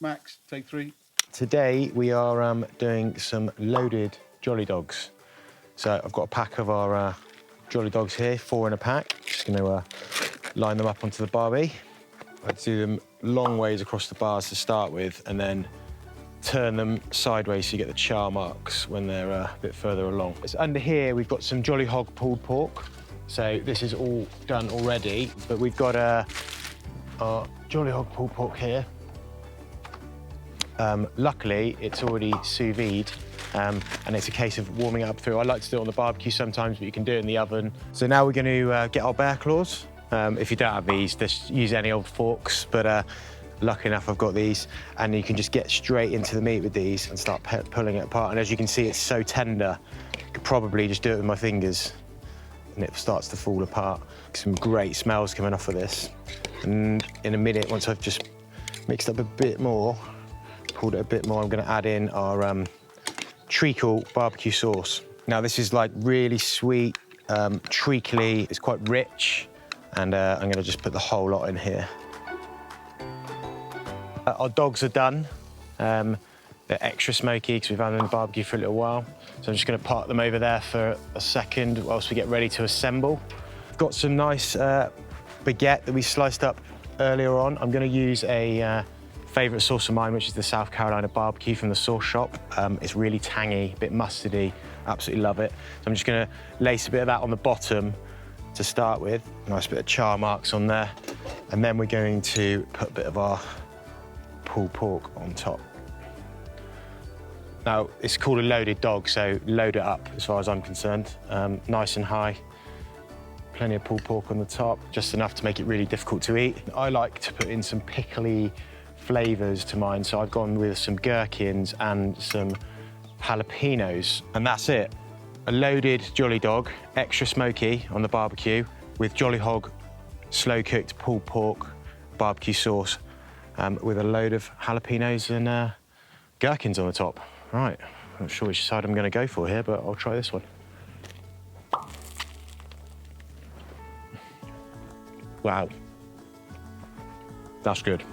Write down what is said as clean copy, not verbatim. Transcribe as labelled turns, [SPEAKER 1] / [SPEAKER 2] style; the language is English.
[SPEAKER 1] Max, take 3.
[SPEAKER 2] Today we are doing some loaded Jolly Dogs. So I've got a pack of our Jolly Dogs here, 4 in a pack. Just going to line them up onto the barbie. I do them long ways across the bars to start with, and then turn them sideways so you get the char marks when they're a bit further along. It's under here we've got some Jolly Hog pulled pork. So this is all done already, but we've got our Jolly Hog pulled pork here. Luckily, it's already sous vide, and it's a case of warming it up through. I like to do it on the barbecue sometimes, but you can do it in the oven. So now we're going to get our bear claws. If you don't have these, just use any old forks, but lucky enough I've got these, and you can just get straight into the meat with these and start pulling it apart. And as you can see, it's so tender, I could probably just do it with my fingers, and it starts to fall apart. Some great smells coming off of this. And in a minute, once I've just mixed up a bit more, pulled it a bit more, I'm going to add in our treacle barbecue sauce. Now this is like really sweet, treacly, it's quite rich, and I'm going to just put the whole lot in here. Our dogs are done. They're extra smoky because we've had them in the barbecue for a little while. So I'm just going to park them over there for a second whilst we get ready to assemble. Got some nice baguette that we sliced up earlier on. I'm going to use a favourite sauce of mine, which is the South Carolina barbecue from the sauce shop. It's really tangy, a bit mustardy, absolutely love it. So I'm just going to lace a bit of that on the bottom to start with. Nice bit of char marks on there. And then we're going to put a bit of our pulled pork on top. Now, it's called a loaded dog, so load it up as far as I'm concerned. Nice and high. Plenty of pulled pork on the top, just enough to make it really difficult to eat. I like to put in some pickly flavours to mine, so I've gone with some gherkins and some jalapenos, and that's it. A loaded Jolly Dog, extra smoky on the barbecue, with Jolly Hog slow-cooked pulled pork barbecue sauce, with a load of jalapenos and gherkins on the top. Right, I'm not sure which side I'm going to go for here, but I'll try this one. Wow, that's good.